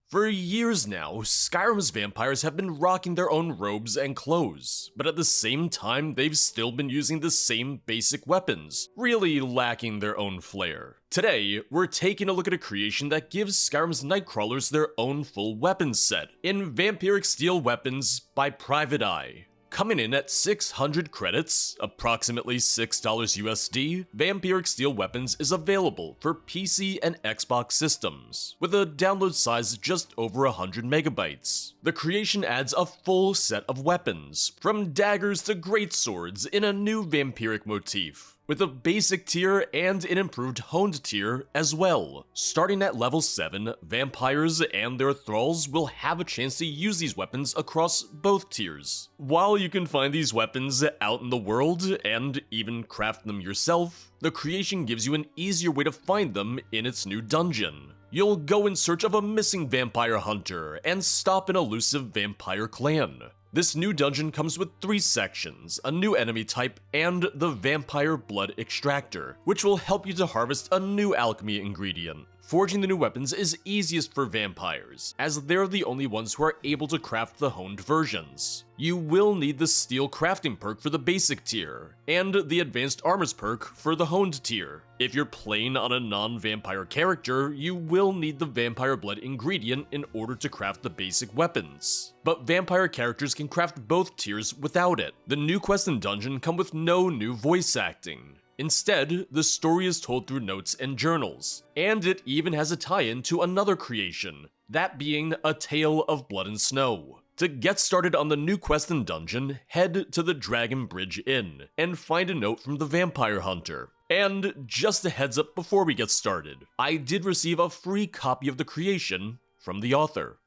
For years now, Skyrim's vampires have been rocking their own robes and clothes, but at the same time, they've still been using the same basic weapons, really lacking their own flair. Today, we're taking a look at a creation that gives Skyrim's Nightcrawlers their own full weapon set, in Vampiric Steel Weapons by Private Eye. Coming in at 600 credits, approximately $6 USD, Vampiric Steel Weapons is available for PC and Xbox systems, with a download size just over 100 megabytes. The creation adds a full set of weapons, from daggers to greatswords in a new vampiric motif, with a basic tier and an improved honed tier as well. Starting at level 7, vampires and their thralls will have a chance to use these weapons across both tiers. While you can find these weapons out in the world and even craft them yourself, the creation gives you an easier way to find them in its new dungeon. You'll go in search of a missing vampire hunter and stop an elusive vampire clan. This new dungeon comes with 3 sections, a new enemy type, and the Vampire Blood Extractor, which will help you to harvest a new alchemy ingredient. Forging the new weapons is easiest for vampires, as they're the only ones who are able to craft the honed versions. You will need the steel crafting perk for the basic tier, and the advanced armors perk for the honed tier. If you're playing on a non-vampire character, you will need the vampire blood ingredient in order to craft the basic weapons. But vampire characters can craft both tiers without it. The new quest and dungeon come with no new voice acting. Instead, the story is told through notes and journals, and it even has a tie-in to another creation, that being A Tale of Blood and Snow. To get started on the new quest and dungeon, head to the Dragon Bridge Inn, and find a note from the Vampire Hunter. And just a heads up before we get started, I did receive a free copy of the creation from the author.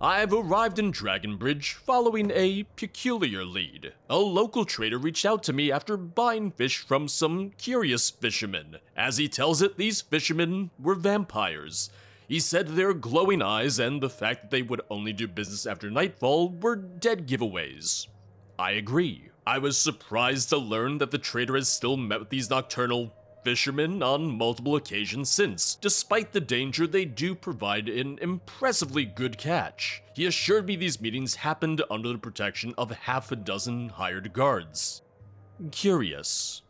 I've arrived in Dragonbridge following a peculiar lead. A local trader reached out to me after buying fish from some curious fishermen. As he tells it, these fishermen were vampires. He said their glowing eyes and the fact that they would only do business after nightfall were dead giveaways. I agree. I was surprised to learn that the trader has still met with these nocturnal fishermen on multiple occasions since, despite the danger they do provide an impressively good catch. He assured me these meetings happened under the protection of half a dozen hired guards. Curious.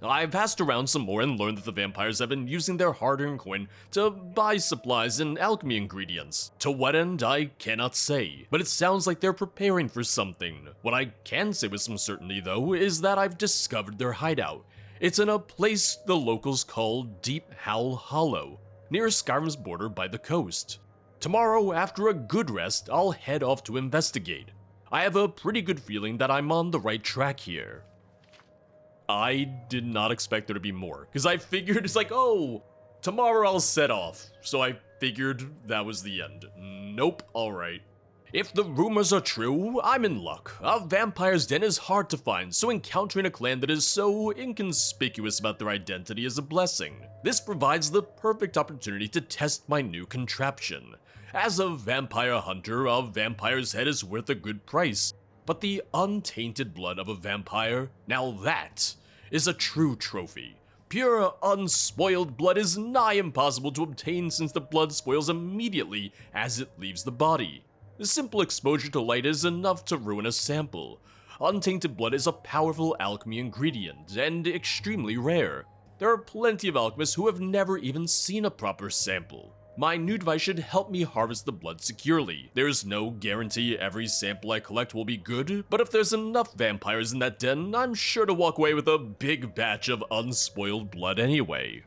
I've asked around some more and learned that the vampires have been using their hard-earned coin to buy supplies and alchemy ingredients. To what end, I cannot say, but it sounds like they're preparing for something. What I can say with some certainty, though, is that I've discovered their hideout. It's in a place the locals call Deephowl Hollow, near Skyrim's border by the coast. Tomorrow, after a good rest, I'll head off to investigate. I have a pretty good feeling that I'm on the right track here. I did not expect there to be more, because I figured it's like, oh, tomorrow I'll set off, so I figured that was the end. Nope, alright. If the rumors are true, I'm in luck. A vampire's den is hard to find, so encountering a clan that is so inconspicuous about their identity is a blessing. This provides the perfect opportunity to test my new contraption. As a vampire hunter, a vampire's head is worth a good price, but the untainted blood of a vampire, now that is a true trophy. Pure, unspoiled blood is nigh impossible to obtain since the blood spoils immediately as it leaves the body. The simple exposure to light is enough to ruin a sample. Untainted blood is a powerful alchemy ingredient, and extremely rare. There are plenty of alchemists who have never even seen a proper sample. My new device should help me harvest the blood securely. There's no guarantee every sample I collect will be good, but if there's enough vampires in that den, I'm sure to walk away with a big batch of unspoiled blood anyway.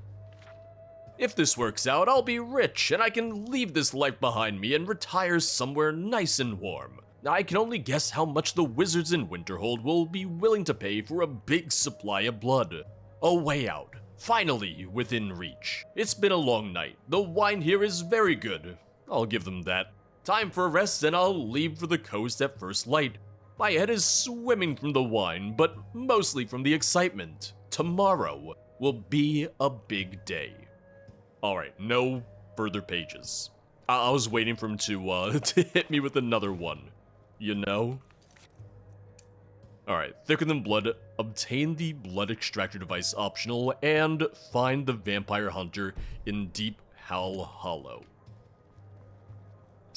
If this works out, I'll be rich, and I can leave this life behind me and retire somewhere nice and warm. I can only guess how much the wizards in Winterhold will be willing to pay for a big supply of blood. A way out. Finally within reach. It's been a long night. The wine here is very good. I'll give them that. Time for a rest, and I'll leave for the coast at first light. My head is swimming from the wine, but mostly from the excitement. Tomorrow will be a big day. Alright, no further pages. I was waiting for him to hit me with another one. You know? Alright, Thicker Than Blood, obtain the Blood Extractor device optional, and find the Vampire Hunter in Deephowl Hollow.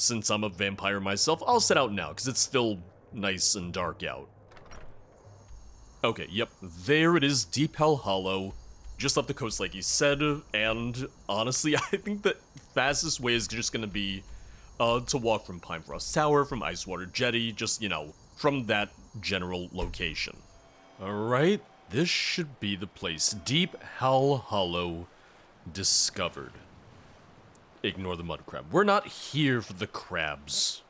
since I'm a vampire myself, I'll set out now, because it's still nice and dark out. Okay, yep, there it is, Deephowl Hollow, just up the coast like he said, and honestly, I think the fastest way is just gonna be to walk from Pinefrost Tower, from Icewater Jetty, just, you know, from that general location. Alright, this should be the place. Deephowl Hollow discovered. Ignore the mud crab. We're not here for the crabs.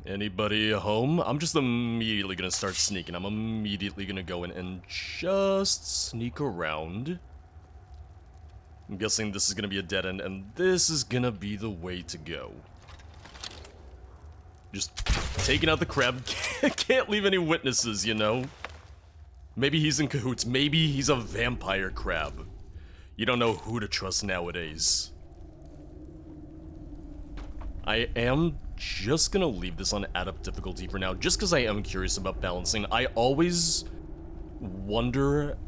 Anybody home? I'm just immediately gonna start sneaking. I'm immediately gonna go in and just sneak around. I'm guessing this is gonna be a dead end, and this is gonna be the way to go. Just taking out the crab. Can't leave any witnesses, you know? Maybe he's in cahoots. Maybe he's a vampire crab. You don't know who to trust nowadays. I am just gonna leave this on adept difficulty for now, just because I am curious about balancing. I always wonder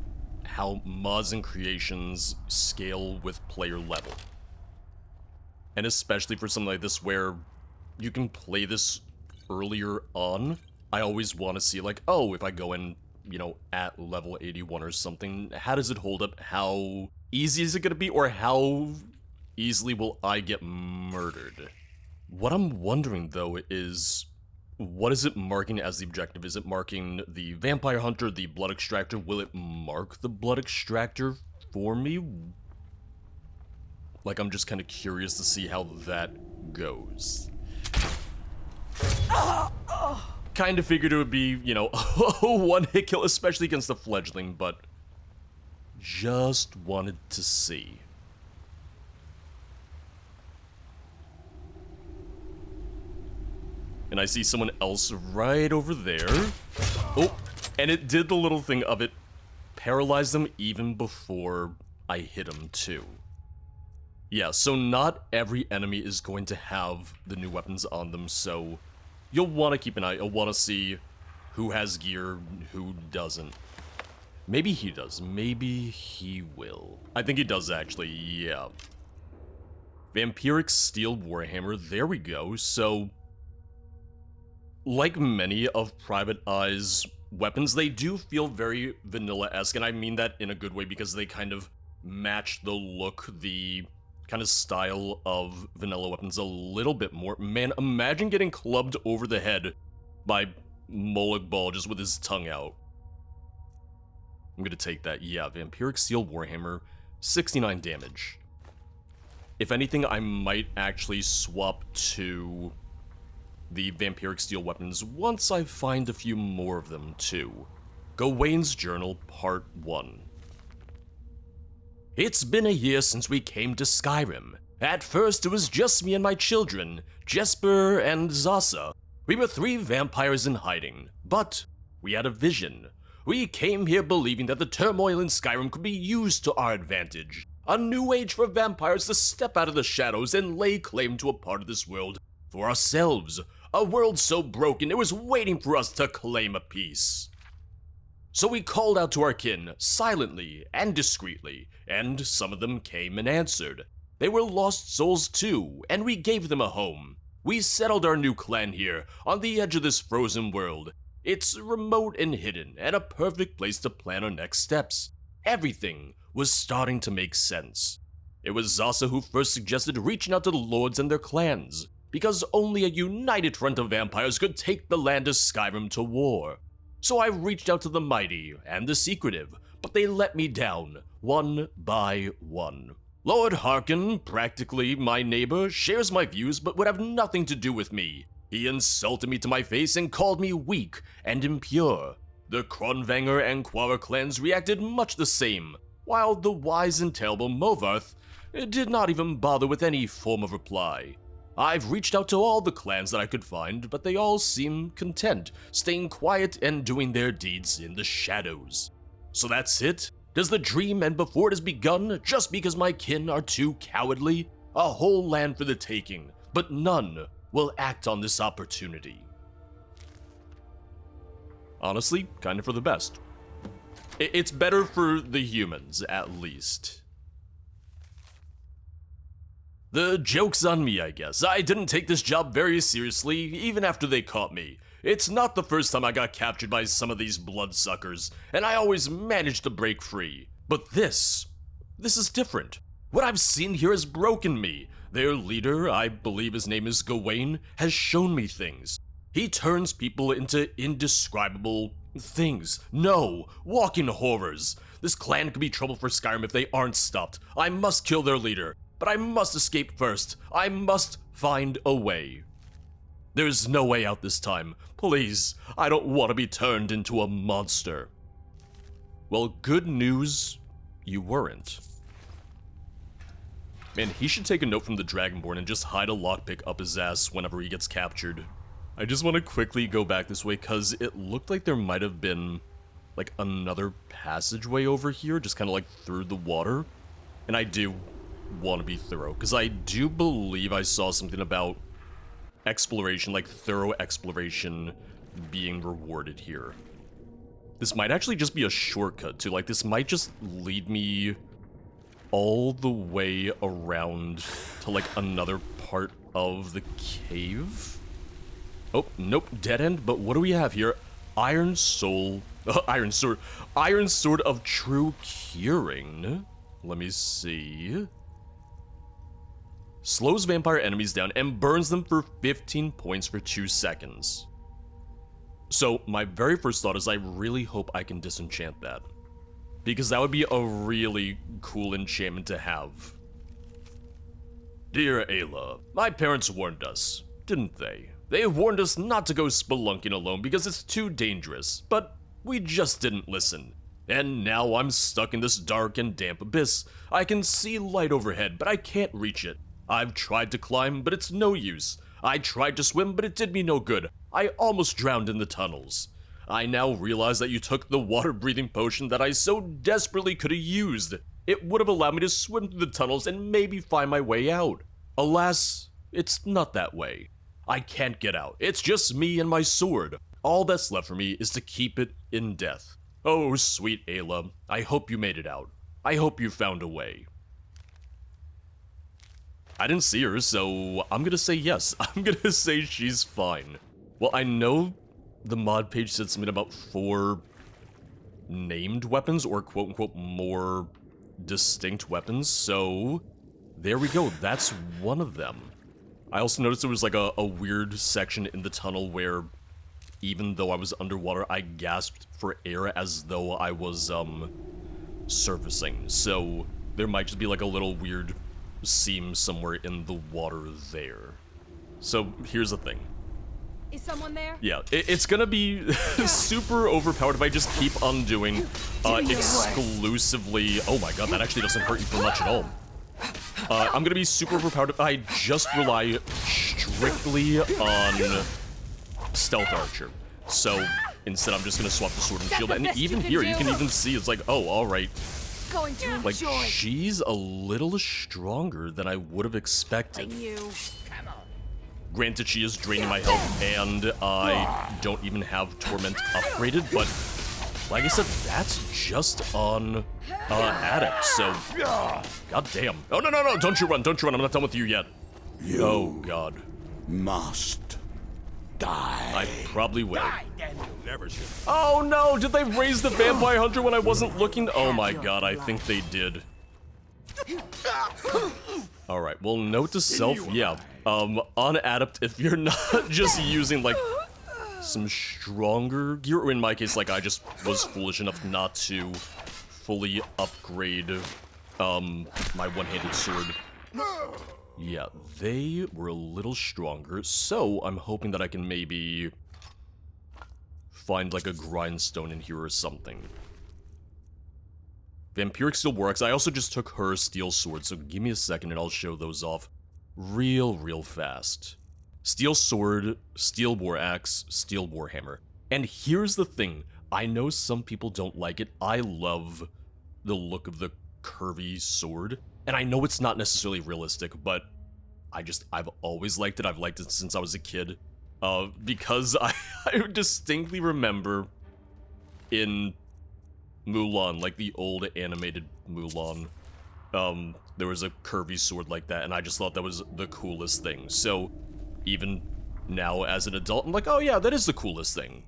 how mods and creations scale with player level. And especially for something like this where you can play this earlier on, I always want to see, like, oh, if I go in, you know, at level 81 or something, how does it hold up? How easy is it gonna be? Or how easily will I get murdered? What I'm wondering, though, is what is it marking as the objective? Is it marking the Vampire Hunter, the Blood Extractor? Will it mark the Blood Extractor for me? Like, I'm just kind of curious to see how that goes. Kind of figured it would be, you know, a one-hit kill, especially against the fledgling, but just wanted to see. And I see someone else right over there. Oh, and it did the little thing of it paralyzed them even before I hit them too. Yeah, so not every enemy is going to have the new weapons on them, so you'll want to keep an eye. You'll want to see who has gear, who doesn't. Maybe he does. Maybe he will. I think he does, actually, yeah. Vampiric Steel Warhammer, there we go. So, like many of Private Eye's weapons, they do feel very vanilla-esque, and I mean that in a good way because they kind of match the look, the kind of style of vanilla weapons a little bit more. Man, imagine getting clubbed over the head by Molag Bal just with his tongue out. I'm gonna take that. Yeah, Vampiric Steel Warhammer, 69 damage. If anything, I might actually swap to the Vampiric Steel weapons once I find a few more of them, too. Gawain's Journal, Part 1. It's been a year since we came to Skyrim. At first, it was just me and my children, Jesper and Zasa. We were 3 vampires in hiding, but we had a vision. We came here believing that the turmoil in Skyrim could be used to our advantage. A new age for vampires to step out of the shadows and lay claim to a part of this world for ourselves. A world so broken it was waiting for us to claim a piece. So we called out to our kin, silently and discreetly, and some of them came and answered. They were lost souls too, and we gave them a home. We settled our new clan here, on the edge of this frozen world. It's remote and hidden, and a perfect place to plan our next steps. Everything was starting to make sense. It was Zasa who first suggested reaching out to the lords and their clans, because only a united front of vampires could take the land of Skyrim to war. So I reached out to the mighty and the secretive, but they let me down, one by one. Lord Harkin, practically my neighbor, shares my views but would have nothing to do with me. He insulted me to my face and called me weak and impure. The Kronvanger and Quara clans reacted much the same, while the wise and terrible Movarth did not even bother with any form of reply. I've reached out to all the clans that I could find, but they all seem content, staying quiet and doing their deeds in the shadows. So that's it? Does the dream end before it has begun, just because my kin are too cowardly? A whole land for the taking, but none will act on this opportunity. Honestly, kind of for the best. It's better for the humans, at least. The joke's on me, I guess. I didn't take this job very seriously, even after they caught me. It's not the first time I got captured by some of these bloodsuckers, and I always managed to break free. But this is different. What I've seen here has broken me. Their leader, I believe his name is Gawain, has shown me things. He turns people into indescribable things. No, walking horrors. This clan could be trouble for Skyrim if they aren't stopped. I must kill their leader, but I must escape first. I must find a way. There's no way out this time. Please, I don't want to be turned into a monster. Well, good news, you weren't. Man, he should take a note from the Dragonborn and just hide a lockpick up his ass whenever he gets captured. I just want to quickly go back this way because it looked like there might have been like another passageway over here, just kind of like through the water. And I do want to be thorough because I do believe I saw something about exploration, like thorough exploration being rewarded here. This might actually just be a shortcut too, like this might just lead me all the way around to like another part of the cave. Oh, nope, dead end, but what do we have here? Iron Sword of True Curing. Let me see. Slows vampire enemies down and burns them for 15 points for 2 seconds. So my very first thought is I really hope I can disenchant that, because that would be a really cool enchantment to have. Dear Ayla, my parents warned us, didn't they? They warned us not to go spelunking alone because it's too dangerous, but we just didn't listen. And now I'm stuck in this dark and damp abyss. I can see light overhead, but I can't reach it. I've tried to climb, but it's no use. I tried to swim, but it did me no good. I almost drowned in the tunnels. I now realize that you took the water-breathing potion that I so desperately could have used. It would have allowed me to swim through the tunnels and maybe find my way out. Alas, it's not that way. I can't get out. It's just me and my sword. All that's left for me is to keep it in death. Oh, sweet Ayla, I hope you made it out. I hope you found a way. I didn't see her, so I'm gonna say yes. I'm gonna say she's fine. Well, I know the mod page said something about 4 named weapons, or quote-unquote more distinct weapons, so there we go. That's one of them. I also noticed there was like a weird section in the tunnel where even though I was underwater, I gasped for air as though I was, surfacing. So there might just be like a little weird seam somewhere in the water there. So here's the thing. Is someone there? Yeah, it's gonna be super overpowered if I just keep on doing exclusively... Oh my god, that actually doesn't hurt you for much at all. I'm gonna be super overpowered if I just rely strictly on Stealth Archer. So instead I'm just gonna swap the sword and shield, and even here you can even see it's like, oh, alright. Like, she's a little stronger than I would have expected. Granted, she is draining my health, and I don't even have Torment upgraded, but like I said, that's just on Adept, so god damn. Oh, no, don't you run, I'm not done with you yet. Oh, god. Must die. I probably will. Oh no, did they raise the Vampire Hunter when I wasn't looking? Oh my god, I think they did. Alright, well, note to self, yeah. On Adept, if you're not just using, like, some stronger gear, or in my case, like, I just was foolish enough not to fully upgrade, my one-handed sword. Yeah, they were a little stronger, so I'm hoping that I can maybe find, like, a grindstone in here or something. Vampiric Steel War Axe, I also just took her Steel Sword, so give me a second and I'll show those off real fast. Steel Sword, Steel War Axe, Steel Warhammer. And here's the thing, I know some people don't like it, I love the look of the curvy sword, and I know it's not necessarily realistic, but I've always liked it, I've liked it since I was a kid, because I distinctly remember in Mulan, like the old animated Mulan, there was a curvy sword like that, and I just thought that was the coolest thing. So, even now as an adult, I'm like, oh yeah, that is the coolest thing,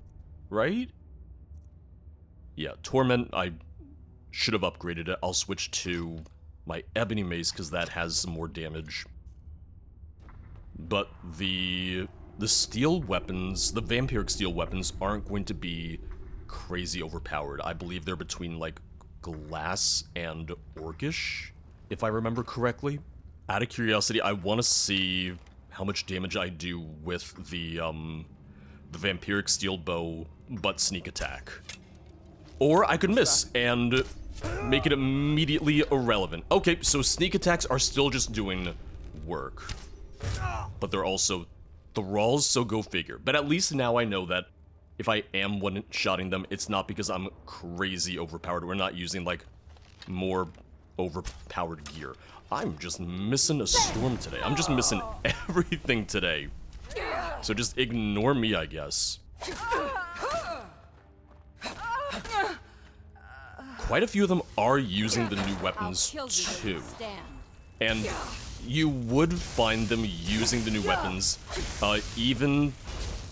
right? Yeah, Torment, I should have upgraded it. I'll switch to my Ebony Mace, because that has some more damage. But the steel weapons, the Vampiric steel weapons, aren't going to be crazy overpowered. I believe they're between, like, glass and orcish, if I remember correctly. Out of curiosity, I want to see how much damage I do with the Vampiric steel bow, but sneak attack. Or I could miss and make it immediately irrelevant. Okay, so sneak attacks are still just doing work. But they're also thralls, so go figure. But at least now I know that if I am one-shotting them, it's not because I'm crazy overpowered. We're not using, like, more overpowered gear. I'm just missing a storm today. I'm just missing everything today. So just ignore me, I guess. Quite a few of them are using the new weapons, too. And you would find them using the new weapons, even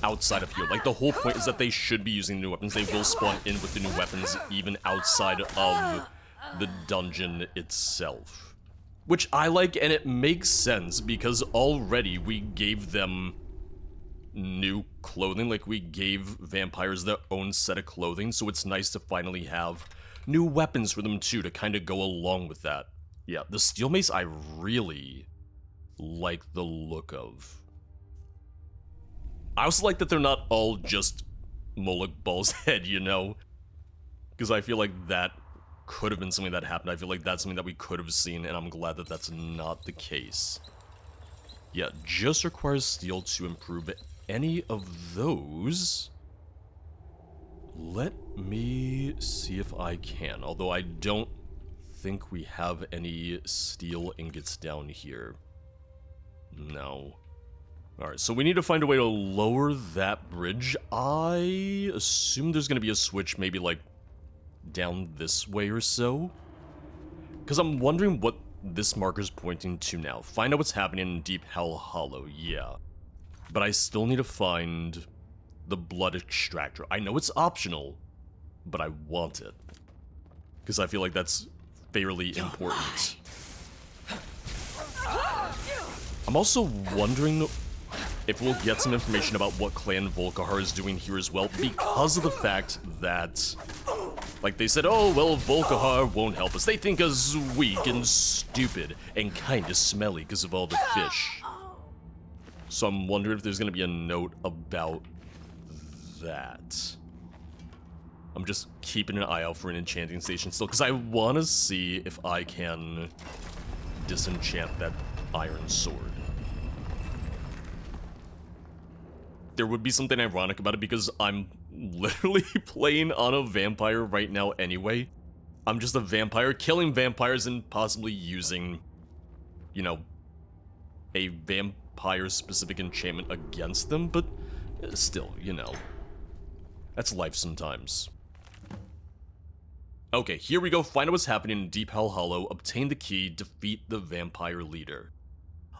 outside of here. Like, the whole point is that they should be using new weapons. They will spawn in with the new weapons, even outside of the dungeon itself. Which I like, and it makes sense, because already we gave them new clothing. Like, we gave vampires their own set of clothing, so it's nice to finally have new weapons for them, too, to kind of go along with that. Yeah, the steel mace I really like the look of. I also like that they're not all just Molag Bal's head, you know? Because I feel like that could have been something that happened. I feel like that's something that we could have seen, and I'm glad that that's not the case. Yeah, just requires steel to improve any of those. Let me see if I can, although I don't think we have any steel ingots down here. No. Alright, so we need to find a way to lower that bridge. I assume there's going to be a switch maybe, like, down this way or so. Because I'm wondering what this marker's pointing to now. Find out what's happening in Deephowl Hollow, yeah. But I still need to find the Blood Extractor. I know it's optional, but I want it. Because I feel like that's fairly important. I'm also wondering if we'll get some information about what Clan Volkihar is doing here as well, because of the fact that, like, they said, oh, well, Volkihar won't help us. They think us weak and stupid and kinda smelly because of all the fish. So I'm wondering if there's gonna be a note about that. I'm just keeping an eye out for an enchanting station still, because I want to see if I can disenchant that iron sword. There would be something ironic about it, because I'm literally playing on a vampire right now anyway. I'm just a vampire, killing vampires and possibly using, you know, a vampire-specific enchantment against them, but still, you know. That's life sometimes. Okay, here we go. Find out what's happening in Deephowl Hollow, obtain the key, defeat the vampire leader.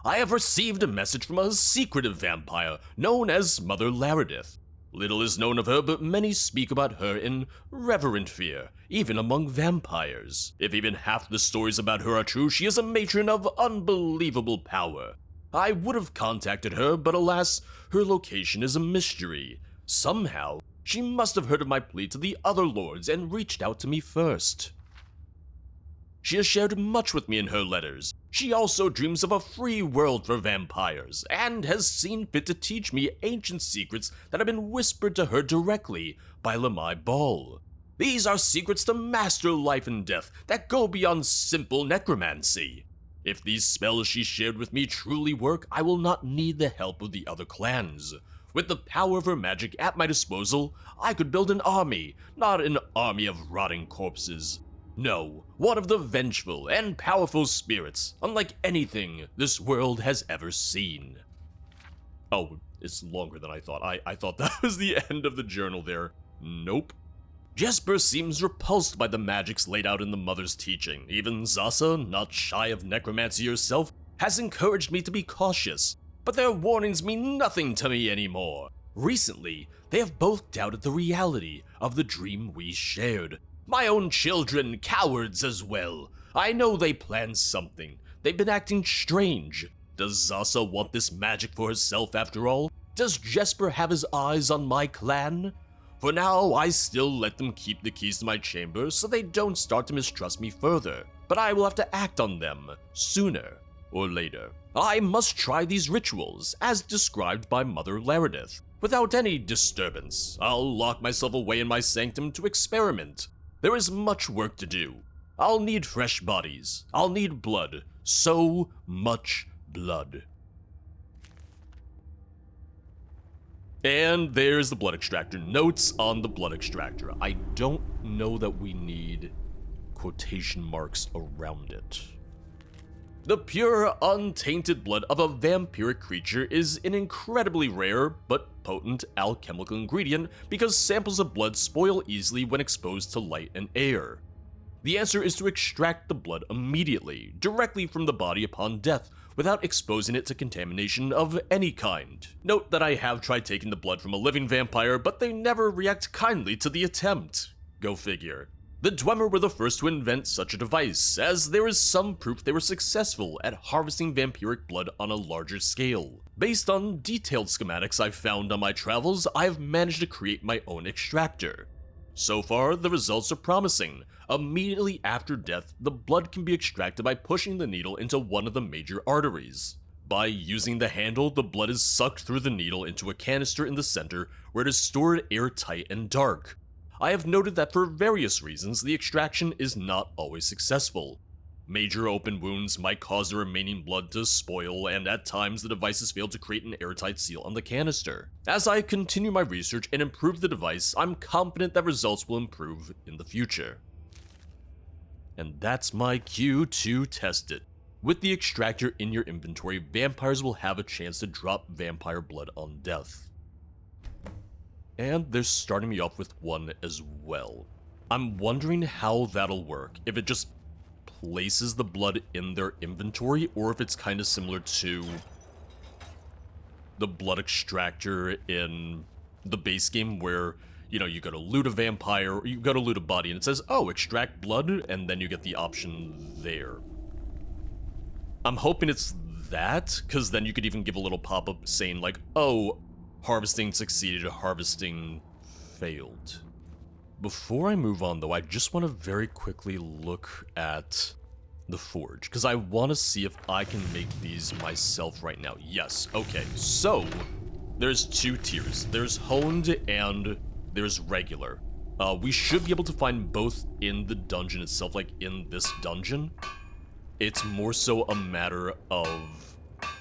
I have received a message from a secretive vampire known as Mother Laredith. Little is known of her, but many speak about her in reverent fear, even among vampires. If even half the stories about her are true, she is a matron of unbelievable power. I would have contacted her, but alas, her location is a mystery. Somehow, she must have heard of my plea to the other lords and reached out to me first. She has shared much with me in her letters. She also dreams of a free world for vampires, and has seen fit to teach me ancient secrets that have been whispered to her directly by Molag Bal. These are secrets to master life and death that go beyond simple necromancy. If these spells she shared with me truly work, I will not need the help of the other clans. With the power of her magic at my disposal, I could build an army, not an army of rotting corpses. No, one of the vengeful and powerful spirits, unlike anything this world has ever seen. Oh, it's longer than I thought. I thought that was the end of the journal there. Nope. Jesper seems repulsed by the magics laid out in the mother's teaching. Even Zasa, not shy of necromancy herself, has encouraged me to be cautious, but their warnings mean nothing to me anymore. Recently, they have both doubted the reality of the dream we shared. My own children, cowards as well. I know they planned something. They've been acting strange. Does Zasa want this magic for herself after all? Does Jesper have his eyes on my clan? For now, I still let them keep the keys to my chamber so they don't start to mistrust me further. But I will have to act on them sooner or later. I must try these rituals, as described by Mother Laredith. Without any disturbance, I'll lock myself away in my sanctum to experiment. There is much work to do. I'll need fresh bodies. I'll need blood. So much blood. And there's the Blood Extractor. Notes on the Blood Extractor. I don't know that we need quotation marks around it. The pure, untainted blood of a vampiric creature is an incredibly rare but potent alchemical ingredient because samples of blood spoil easily when exposed to light and air. The answer is to extract the blood immediately, directly from the body upon death, without exposing it to contamination of any kind. Note that I have tried taking the blood from a living vampire, but they never react kindly to the attempt. Go figure. The Dwemer were the first to invent such a device, as there is some proof they were successful at harvesting vampiric blood on a larger scale. Based on detailed schematics I've found on my travels, I've managed to create my own extractor. So far, the results are promising. Immediately after death, the blood can be extracted by pushing the needle into one of the major arteries. By using the handle, the blood is sucked through the needle into a canister in the center, where it is stored airtight and dark. I have noted that for various reasons, the extraction is not always successful. Major open wounds might cause the remaining blood to spoil, and at times the devices fail to create an airtight seal on the canister. As I continue my research and improve the device, I'm confident that results will improve in the future. And that's my cue to test it. With the extractor in your inventory, vampires will have a chance to drop vampire blood on death. And they're starting me off with one as well. I'm wondering how that'll work, if it just places the blood in their inventory, or if it's kind of similar to the Blood Extractor in the base game where, you know, you go to loot a vampire, or you go to loot a body, and it says, oh, extract blood, and then you get the option there. I'm hoping it's that, because then you could even give a little pop-up saying like, oh, harvesting succeeded, harvesting failed. Before I move on though, I just want to very quickly look at the forge, because I want to see if I can make these myself right now. Yes, okay, so there's two tiers. There's honed and there's regular. We should be able to find both in the dungeon itself, like in this dungeon. It's more so a matter of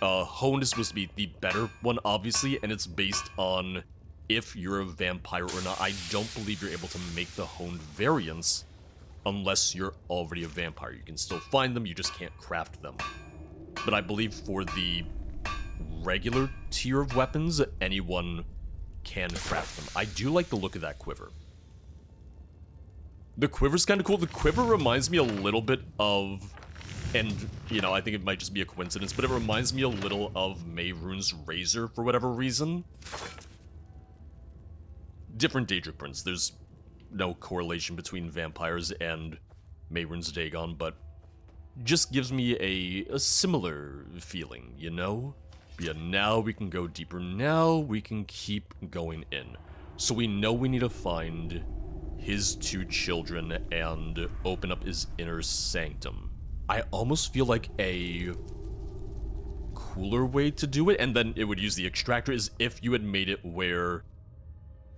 honed is supposed to be the better one, obviously, and it's based on if you're a vampire or not. I don't believe you're able to make the honed variants unless you're already a vampire. You can still find them, you just can't craft them. But I believe for the regular tier of weapons, anyone can craft them. I do like the look of that quiver. The quiver's kind of cool. The quiver reminds me a little bit of, and, you know, I think it might just be a coincidence, but it reminds me a little of Mehrunes' razor for whatever reason. Different Daedric prints. There's no correlation between vampires and Mehrunes' Dagon, but just gives me a similar feeling, you know? Yeah, now we can go deeper. Now we can keep going in. So we know we need to find his two children and open up his inner sanctum. I almost feel like a cooler way to do it, and then it would use the extractor, is if you had made it where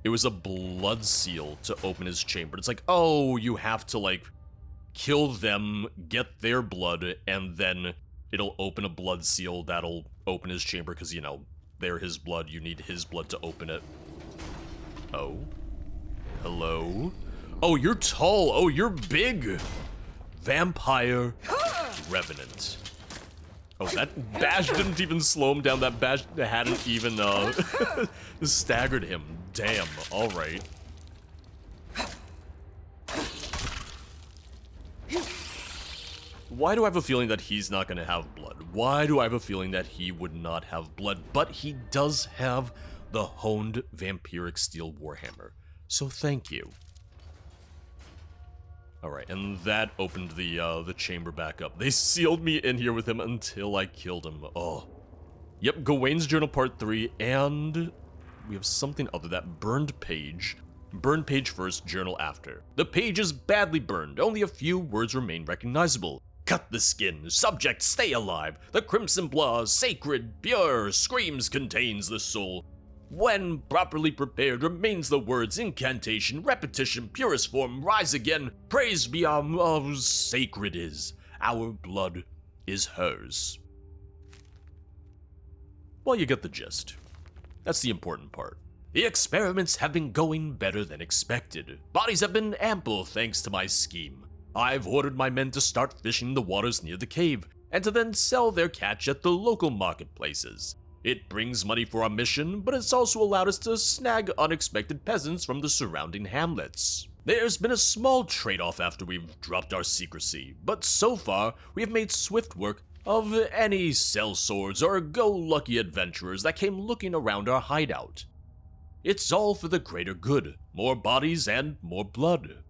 it was a blood seal to open his chamber. It's like, oh, you have to, like, kill them, get their blood, and then it'll open a blood seal that'll open his chamber, because, you know, they're his blood, you need his blood to open it. Oh? Hello? Oh, you're tall. Oh, you're big. Vampire Revenant. Oh, that bash didn't even slow him down. That bash hadn't even staggered him. Damn, alright. Why do I have a feeling that he's not going to have blood? Why do I have a feeling that he would not have blood? But he does have the honed Vampiric Steel Warhammer. So thank you. Alright, and that opened the chamber back up. They sealed me in here with him until I killed him. Oh. Yep, Gawain's Journal Part 3, and we have something other, that burned page. Burned page first, journal after. The page is badly burned, only a few words remain recognizable. Cut the skin, subject stay alive, the crimson blood, sacred, pure, screams contains the soul. When properly prepared remains the words, incantation, repetition, purest form, rise again, praise be our sacred is, our blood is hers. Well, you get the gist. That's the important part. The experiments have been going better than expected. Bodies have been ample thanks to my scheme. I've ordered my men to start fishing the waters near the cave, and to then sell their catch at the local marketplaces. It brings money for our mission, but it's also allowed us to snag unexpected peasants from the surrounding hamlets. There's been a small trade-off after we've dropped our secrecy, but so far we have made swift work of any sellswords or go-lucky adventurers that came looking around our hideout. It's all for the greater good, more bodies and more blood.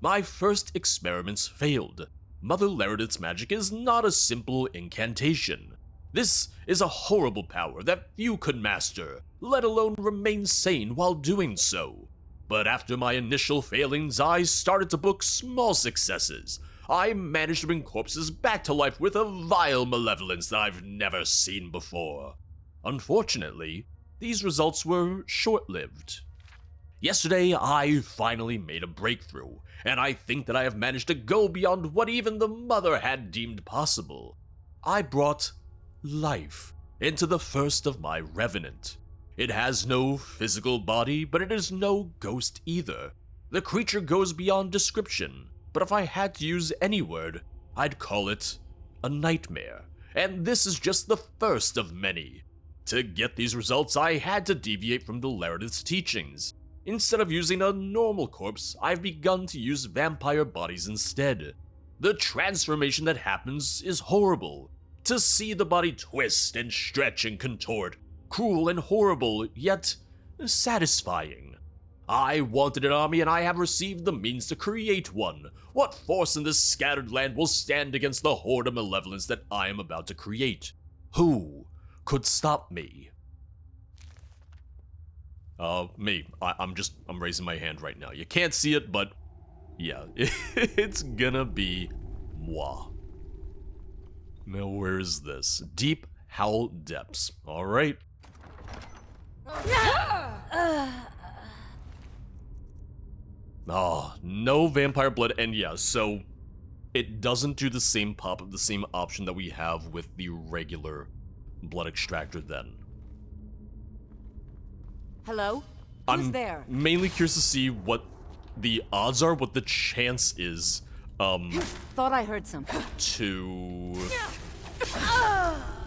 My first experiments failed. Mother Laredith's magic is not a simple incantation. This is a horrible power that few could master, let alone remain sane while doing so. But after my initial failings, I started to book small successes. I managed to bring corpses back to life with a vile malevolence that I've never seen before. Unfortunately, these results were short-lived. Yesterday, I finally made a breakthrough, and I think that I have managed to go beyond what even the mother had deemed possible. I brought life into the first of my revenant. It has no physical body, but it is no ghost either. The creature goes beyond description, but if I had to use any word, I'd call it a nightmare. And this is just the first of many. To get these results, I had to deviate from the Laredith's teachings. Instead of using a normal corpse, I've begun to use vampire bodies instead. The transformation that happens is horrible. To see the body twist and stretch and contort, cruel and horrible, yet satisfying. I wanted an army and I have received the means to create one. What force in this scattered land will stand against the horde of malevolence that I am about to create? Who could stop me? Me. I'm raising my hand right now. You can't see it, but yeah, it's gonna be moi. Now, where is this? Deephowl Depths. All right. Oh, no vampire blood, and yeah, so it doesn't do the same pop-up, the same option that we have with the regular Blood Extractor then. Hello? Who's there? I'm mainly curious to see what the odds are, what the chance is, Thought I heard something. to,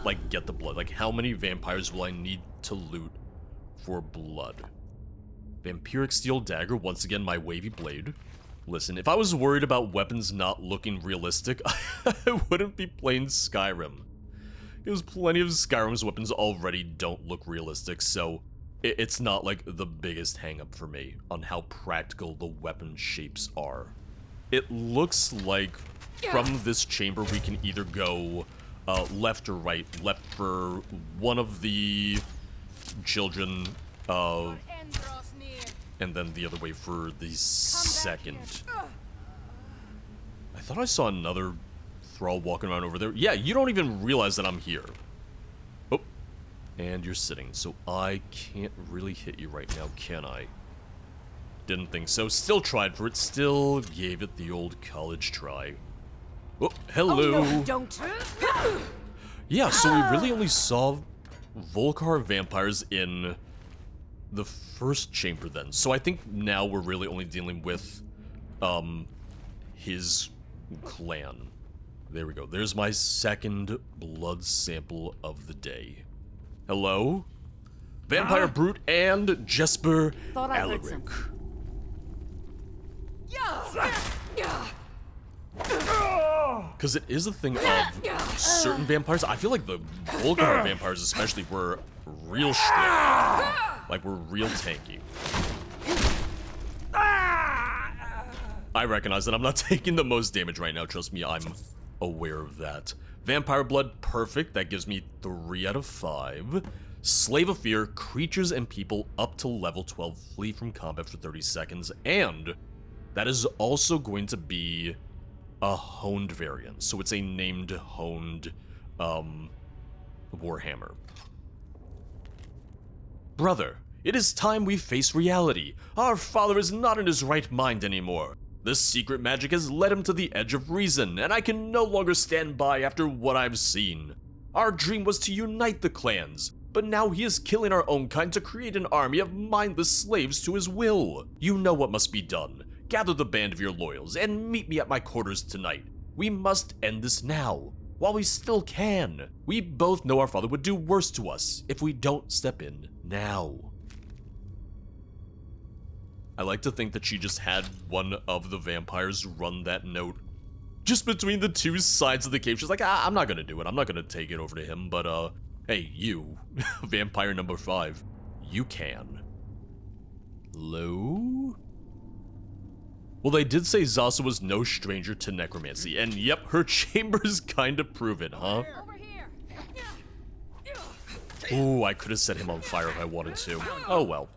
like, get the blood. Like, how many vampires will I need to loot for blood? Vampiric Steel Dagger, once again my wavy blade. Listen, if I was worried about weapons not looking realistic, I wouldn't be playing Skyrim. Because plenty of Skyrim's weapons already don't look realistic, so it's not like the biggest hang-up for me on how practical the weapon shapes are. It looks like from this chamber we can either go left or right. Left for one of the children, and then the other way for the second. I thought I saw another thrall walking around over there. Yeah, you don't even realize that I'm here. Oh, and you're sitting, so I can't really hit you right now, can I? Didn't think so. Still tried for it. Still gave it the old college try. Oh, hello. Oh, no, don't. Yeah, so we really only saw Volcar vampires in the first chamber then. So I think now we're really only dealing with his clan. There we go. There's my second blood sample of the day. Hello? Vampire Brute and Jesper Thought I heard Alaric. something. Because it is a thing of certain vampires. I feel like the bulk of our vampires especially were real strong. Like, we're real tanky. I recognize that I'm not taking the most damage right now. Trust me, I'm aware of that. Vampire Blood, perfect. That gives me 3 out of 5. Slave of Fear, creatures and people up to level 12 flee from combat for 30 seconds. And that is also going to be a honed variant. So it's a named honed Warhammer. Brother, it is time we face reality. Our father is not in his right mind anymore. This secret magic has led him to the edge of reason, and I can no longer stand by after what I've seen. Our dream was to unite the clans, but now he is killing our own kind to create an army of mindless slaves to his will. You know what must be done. Gather the band of your loyals and meet me at my quarters tonight. We must end this now, while we still can. We both know our father would do worse to us if we don't step in now. I like to think that she just had one of the vampires run that note just between the two sides of the cave. She's like, I'm not gonna do it. I'm not gonna take it over to him, but hey, you, vampire number 5, you can. Hello? Well, they did say Zasa was no stranger to necromancy, and yep, her chambers kinda prove it, huh? Ooh, I could have set him on fire if I wanted to. Oh well.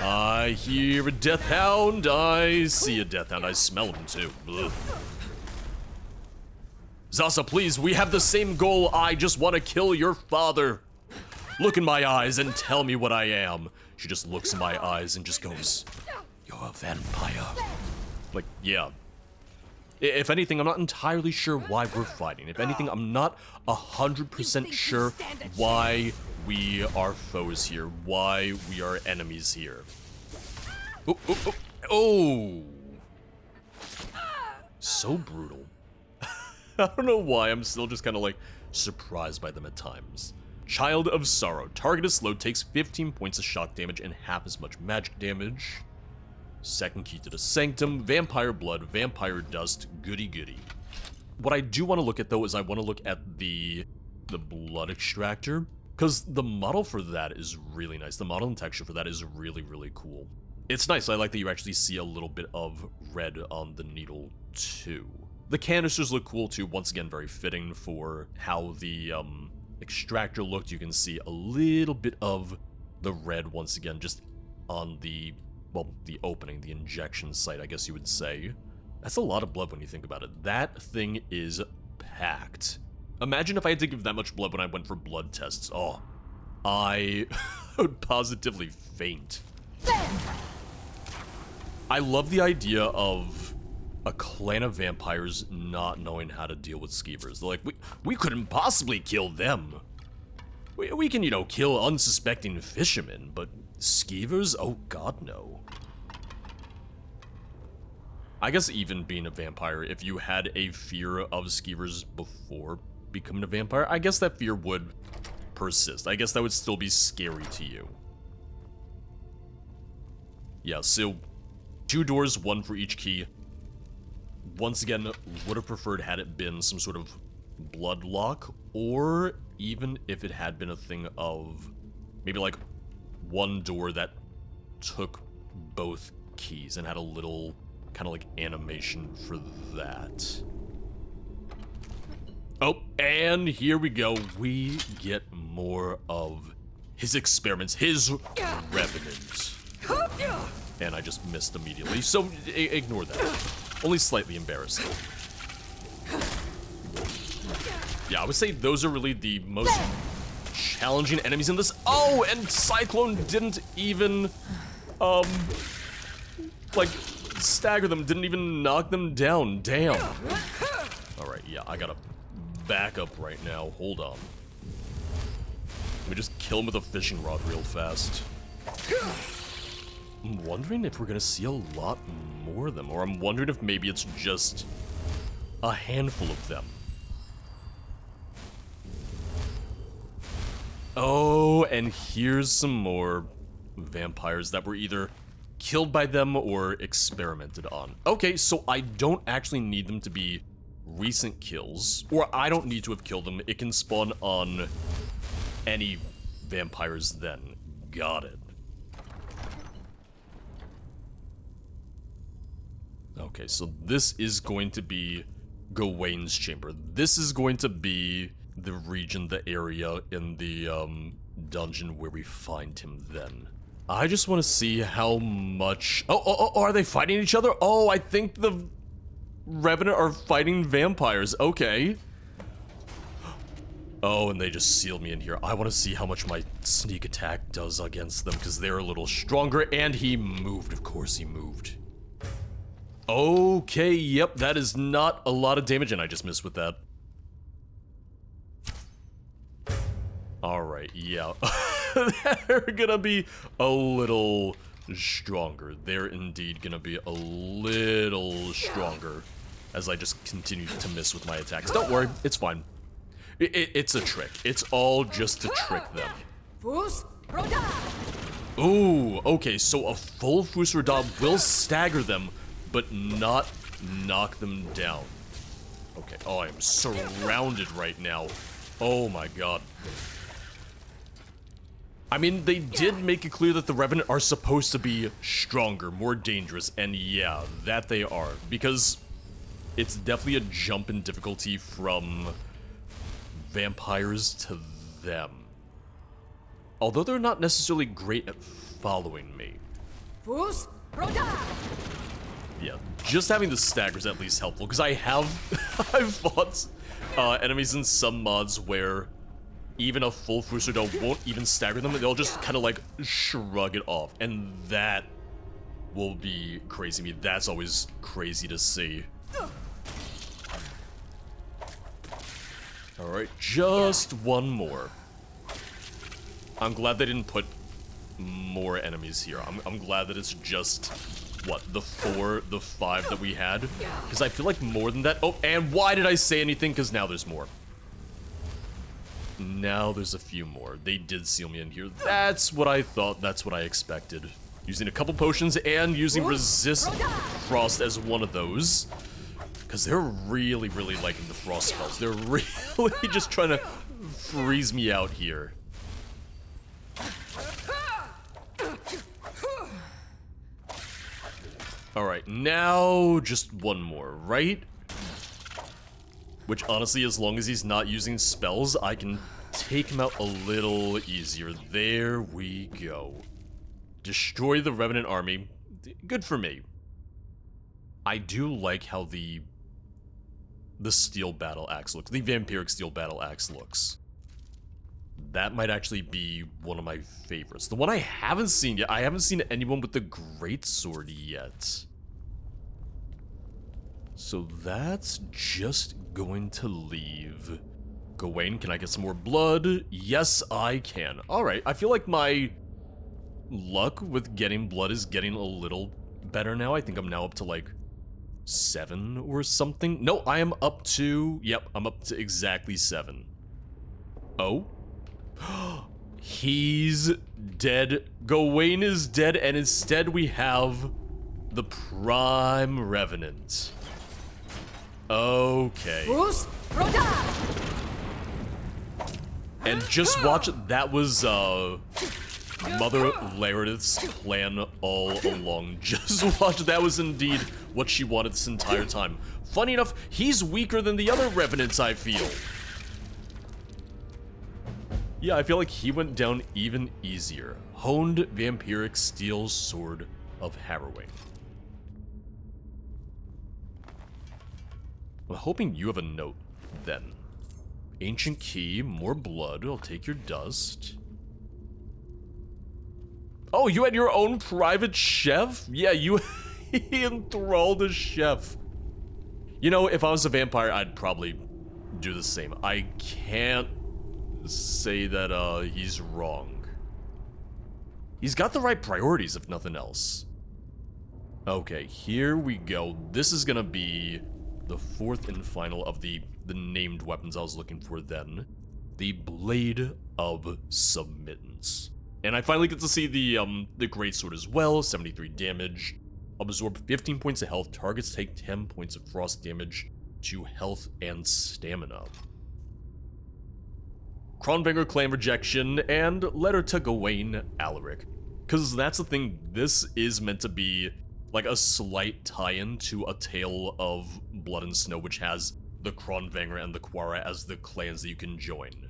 I hear a death hound, I see a death hound, I smell him too. Ugh. Zasa, please, we have the same goal. I just want to kill your father. Look in my eyes and tell me what I am. She just looks in my eyes and just goes, you're a vampire. Like, yeah. If anything, I'm not entirely sure why we're fighting. If anything, I'm not 100% sure why we are foes here, why we are enemies here. Oh, oh, oh, oh. So brutal. I don't know why, I'm still just kind of like surprised by them at times. Child of Sorrow. Target is slow, takes 15 points of shock damage and half as much magic damage. Second key to the Sanctum, Vampire Blood, Vampire Dust, goody goody. What I do want to look at though is I want to look at the Blood Extractor, because the model for that is really nice. The model and texture for that is really, really cool. It's nice. I like that you actually see a little bit of red on the needle too. The canisters look cool too, once again very fitting for how the extractor looked. You can see a little bit of the red once again just on the, well, the opening, the injection site, I guess you would say. That's a lot of blood when you think about it. That thing is packed. Imagine if I had to give that much blood when I went for blood tests. Oh, I would positively faint. I love the idea of a clan of vampires not knowing how to deal with skeevers. They're like, we couldn't possibly kill them. We can, you know, kill unsuspecting fishermen, but skeevers? Oh god, no. I guess even being a vampire, if you had a fear of skeevers before becoming a vampire, I guess that fear would persist. I guess that would still be scary to you. Yeah, so 2 doors, 1 for each key. Once again, would have preferred had it been some sort of blood lock, or even if it had been a thing of maybe like 1 door that took both keys and had a little kind of like animation for that. Oh, and here we go. We get more of his experiments, his revenant. And I just missed immediately, so ignore that. Only slightly embarrassing. Yeah, I would say those are really the most challenging enemies in this. Oh, and Cyclone didn't even, like, stagger them, didn't even knock them down. Damn. Alright, yeah, I gotta back up right now. Hold on. Let me just kill him with a fishing rod real fast. I'm wondering if we're gonna see a lot more of them, or I'm wondering if maybe it's just a handful of them. Oh, and here's some more vampires that were either killed by them or experimented on. Okay, so I don't actually need them to be recent kills, or I don't need to have killed them. It can spawn on any vampires then. Got it. Okay, so this is going to be Gawain's chamber. This is going to be the region, the area in the dungeon where we find him then. I just want to see how much... Oh, are they fighting each other? Oh, I think the Revenant are fighting vampires. Okay. Oh, and they just sealed me in here. I want to see how much my sneak attack does against them, because they're a little stronger, and he moved. Of course he moved. Okay, yep, that is not a lot of damage, and I just missed with that. Alright, yeah. They're gonna be a little stronger. They're indeed gonna be a little stronger as I just continue to miss with my attacks. Don't worry, it's fine. It's a trick. It's all just to trick them. Ooh, okay, so a full Fusroda will stagger them, but not knock them down. Okay, oh, I am surrounded right now. Oh my god. I mean, they did make it clear that the Revenant are supposed to be stronger, more dangerous, and yeah, that they are. Because it's definitely a jump in difficulty from vampires to them. Although they're not necessarily great at following me. Yeah, just having the staggers at least helpful, because I've fought enemies in some mods where even a full Fusroda won't even stagger them, they'll just kind of like shrug it off, and that will be crazy to me. That's always crazy to see. Alright, just one more. I'm glad they didn't put more enemies here. I'm glad that it's just, what, the 5 that we had? Because I feel like more than that. Oh, and why did I say anything? Because now there's more. Now there's a few more. They did seal me in here. That's what I thought. That's what I expected. Using a couple potions and using Resist Frost as one of those. Because they're really, really liking the frost spells. They're really just trying to freeze me out here. Alright, now just one more, right? Which honestly, as long as he's not using spells, I can take him out a little easier. There we go. Destroy the Revenant army. Good for me. I do like how the steel battle axe looks. The Vampiric steel battle axe looks. That might actually be one of my favorites. The one I haven't seen yet. I haven't seen anyone with the greatsword yet. So that's just going to leave Gawain. Can I get some more blood? Yes, I can. Alright, I feel like my luck with getting blood is getting a little better now. I think I'm now up to like 7 or something. No, I am up to... Yep, I'm up to exactly 7. Oh? He's dead. Gawain is dead, and instead we have the Prime Revenant. Okay. And just watch, that was Mother Laredith's plan all along. Just watch, that was indeed what she wanted this entire time. Funny enough, he's weaker than the other Revenants, I feel. Yeah, I feel like he went down even easier. Honed Vampiric Steel Sword of Harrowing. I'm hoping you have a note, then. Ancient Key, more blood, I'll take your dust. Oh, you had your own private chef? Yeah, you enthralled a chef. You know, if I was a vampire, I'd probably do the same. I can't say that he's wrong. He's got the right priorities, if nothing else. Okay, here we go. This is gonna be the 4th and final of the named weapons I was looking for then. The Blade of Submittance. And I finally get to see the greatsword as well, 73 damage. Absorb 15 points of health, targets take 10 points of frost damage to health and stamina. Kronvanger clan rejection, and letter to Gawain Alaric. Because that's the thing, this is meant to be like a slight tie-in to A Tale of Blood and Snow, which has the Kronvanger and the Quara as the clans that you can join.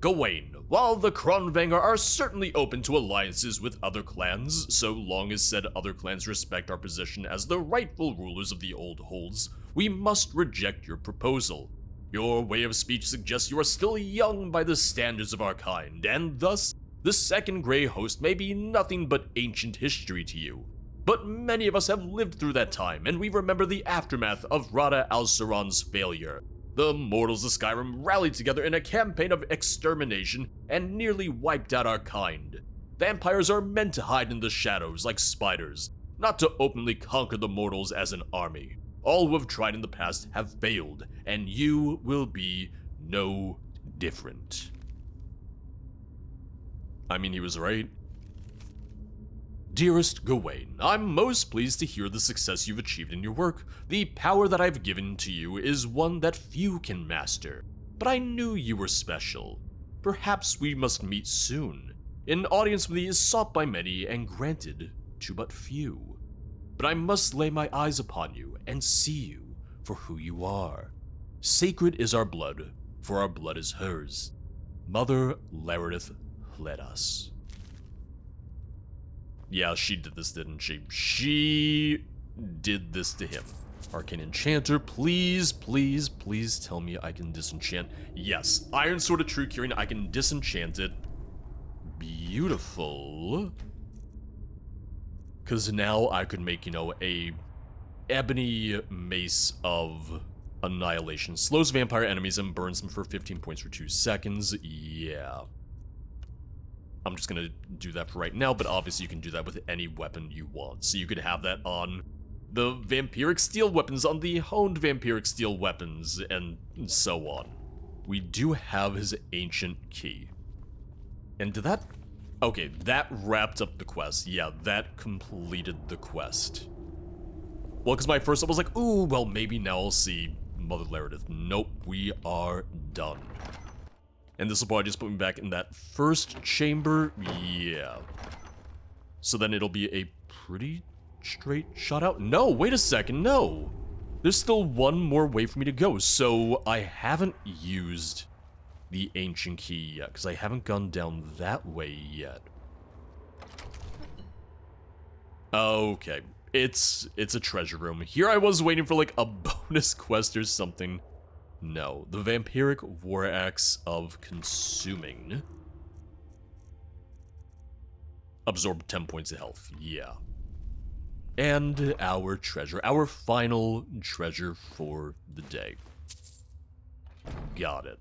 Gawain, while the Kronvanger are certainly open to alliances with other clans, so long as said other clans respect our position as the rightful rulers of the old holds, we must reject your proposal. Your way of speech suggests you are still young by the standards of our kind, and thus, the second Grey Host may be nothing but ancient history to you. But many of us have lived through that time, and we remember the aftermath of Rada al-Saran's failure. The mortals of Skyrim rallied together in a campaign of extermination and nearly wiped out our kind. Vampires are meant to hide in the shadows like spiders, not to openly conquer the mortals as an army. All who have tried in the past have failed, and you will be no different. I mean, he was right. Dearest Gawain, I'm most pleased to hear the success you've achieved in your work. The power that I've given to you is one that few can master, but I knew you were special. Perhaps we must meet soon. An audience with me is sought by many and granted to but few. But I must lay my eyes upon you and see you for who you are. Sacred is our blood, for our blood is hers. Mother Laredith led us. Yeah, she did this, didn't she? She did this to him. Arcane Enchanter, please, please, please tell me I can disenchant. Yes, Iron Sword of True Curing, I can disenchant it. Beautiful. Because now I could make, a Ebony Mace of Annihilation. Slows vampire enemies and burns them for 15 points for 2 seconds. Yeah. I'm just gonna do that for right now, but obviously you can do that with any weapon you want. So you could have that on the Vampiric Steel weapons, on the honed Vampiric Steel weapons, and so on. We do have his Ancient Key. And did that... Okay, that wrapped up the quest. Yeah, that completed the quest. Well, because my first thought was like, ooh, well, maybe now I'll see Mother Laredith. Nope, we are done. And this will probably just put me back in that first chamber. Yeah. So then it'll be a pretty straight shot out. No, wait a second, no. There's still one more way for me to go. So I haven't used the Ancient Key yet, because I haven't gone down that way yet. Okay. It's a treasure room. Here I was waiting for like a bonus quest or something. No, the Vampiric War Axe of Consuming. Absorb 10 points of health, yeah. And our treasure, our final treasure for the day. Got it.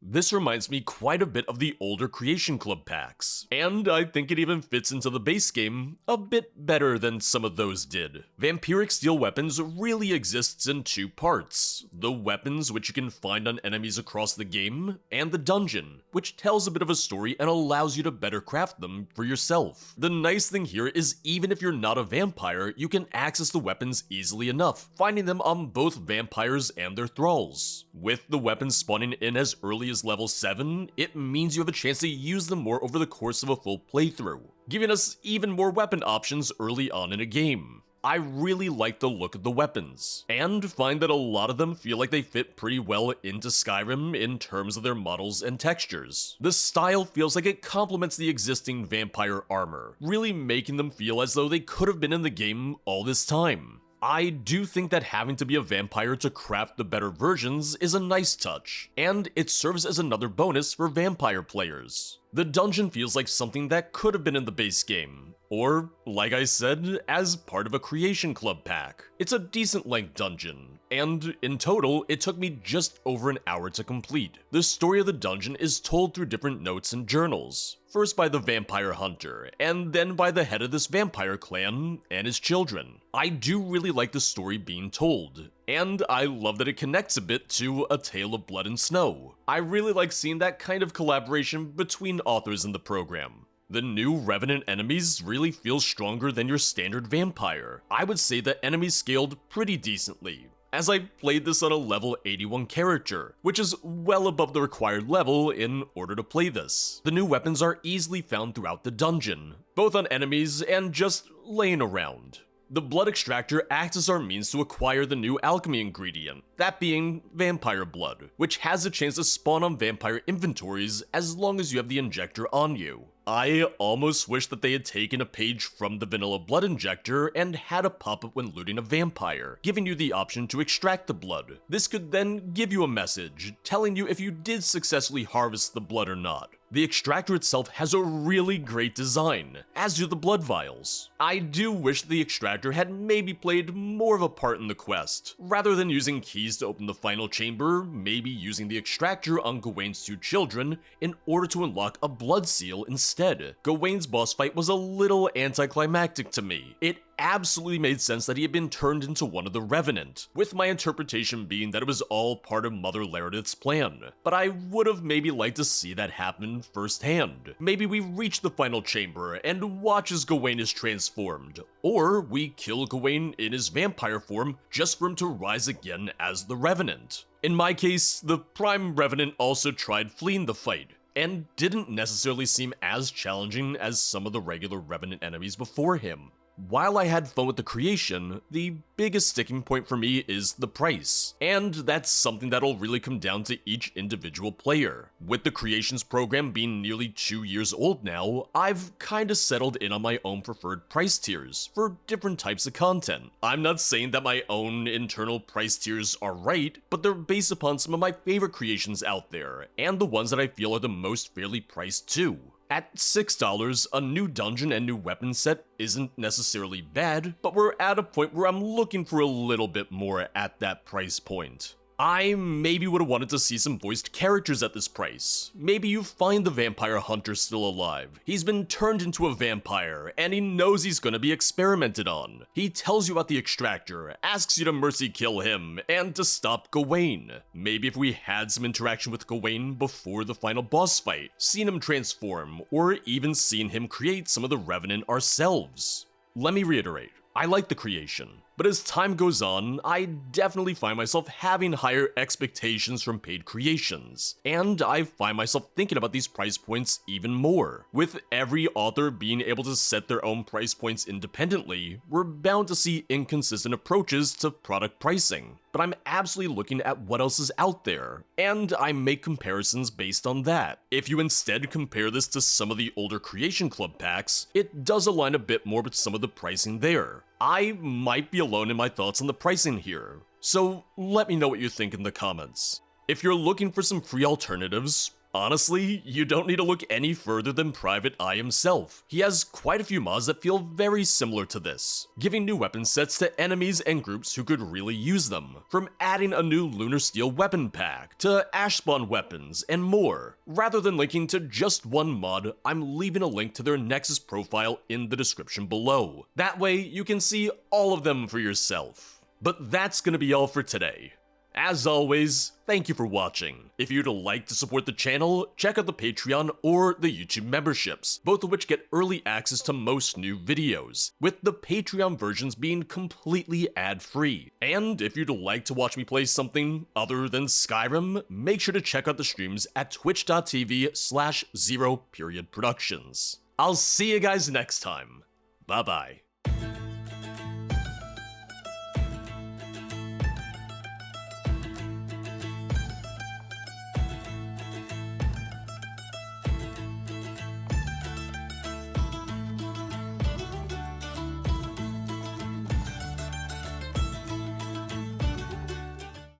This reminds me quite a bit of the older Creation Club packs, and I think it even fits into the base game a bit better than some of those did. Vampiric Steel weapons really exists in two parts: the weapons, which you can find on enemies across the game, and the dungeon, which tells a bit of a story and allows you to better craft them for yourself. The nice thing here is even if you're not a vampire, you can access the weapons easily enough, finding them on both vampires and their thralls. With the weapons spawning in as early as level 7, it means you have a chance to use them more over the course of a full playthrough, giving us even more weapon options early on in a game. I really like the look of the weapons, and find that a lot of them feel like they fit pretty well into Skyrim in terms of their models and textures. The style feels like it complements the existing vampire armor, really making them feel as though they could have been in the game all this time. I do think that having to be a vampire to craft the better versions is a nice touch, and it serves as another bonus for vampire players. The dungeon feels like something that could have been in the base game, or, like I said, as part of a Creation Club pack. It's a decent length dungeon, and in total, it took me just over an hour to complete. The story of the dungeon is told through different notes and journals, first by the vampire hunter, and then by the head of this vampire clan and his children. I do really like the story being told, and I love that it connects a bit to A Tale of Blood and Snow. I really like seeing that kind of collaboration between authors in the program. The new Revenant enemies really feel stronger than your standard vampire. I would say that enemies scaled pretty decently, as I played this on a level 81 character, which is well above the required level in order to play this. The new weapons are easily found throughout the dungeon, both on enemies and just laying around. The Blood Extractor acts as our means to acquire the new alchemy ingredient, that being vampire blood, which has a chance to spawn on vampire inventories as long as you have the injector on you. I almost wish that they had taken a page from the vanilla blood injector and had a pop-up when looting a vampire, giving you the option to extract the blood. This could then give you a message, telling you if you did successfully harvest the blood or not. The extractor itself has a really great design, as do the blood vials. I do wish the extractor had maybe played more of a part in the quest. Rather than using keys to open the final chamber, maybe using the extractor on Gawain's 2 children in order to unlock a blood seal instead. Gawain's boss fight was a little anticlimactic to me. It absolutely made sense that he had been turned into one of the Revenant, with my interpretation being that it was all part of Mother Laredith's plan. But I would have maybe liked to see that happen firsthand. Maybe we reach the final chamber and watch as Gawain is transformed, or we kill Gawain in his vampire form just for him to rise again as the Revenant. In my case, the Prime Revenant also tried fleeing the fight, and didn't necessarily seem as challenging as some of the regular Revenant enemies before him. While I had fun with the creation, the biggest sticking point for me is the price, and that's something that'll really come down to each individual player. With the creations program being nearly 2 years old now, I've kinda settled in on my own preferred price tiers for different types of content. I'm not saying that my own internal price tiers are right, but they're based upon some of my favorite creations out there, and the ones that I feel are the most fairly priced too. At $6, a new dungeon and new weapon set isn't necessarily bad, but we're at a point where I'm looking for a little bit more at that price point. I maybe would have wanted to see some voiced characters at this price. Maybe you find the vampire hunter still alive. He's been turned into a vampire, and he knows he's gonna be experimented on. He tells you about the extractor, asks you to mercy kill him, and to stop Gawain. Maybe if we had some interaction with Gawain before the final boss fight, seen him transform, or even seen him create some of the Revenant ourselves. Let me reiterate, I like the creation, but as time goes on, I definitely find myself having higher expectations from paid creations, and I find myself thinking about these price points even more. With every author being able to set their own price points independently, we're bound to see inconsistent approaches to product pricing. But I'm absolutely looking at what else is out there, and I make comparisons based on that. If you instead compare this to some of the older Creation Club packs, it does align a bit more with some of the pricing there. I might be alone in my thoughts on the pricing here, so let me know what you think in the comments. If you're looking for some free alternatives, honestly, you don't need to look any further than Private Eye himself. He has quite a few mods that feel very similar to this, giving new weapon sets to enemies and groups who could really use them, from adding a new Lunar Steel weapon pack, to Ashspawn weapons, and more. Rather than linking to just one mod, I'm leaving a link to their Nexus profile in the description below. That way, you can see all of them for yourself. But that's gonna be all for today. As always, thank you for watching. If you'd like to support the channel, check out the Patreon or the YouTube memberships, both of which get early access to most new videos, with the Patreon versions being completely ad-free. And if you'd like to watch me play something other than Skyrim, make sure to check out the streams at twitch.tv/0periodproductions. I'll see you guys next time. Bye bye.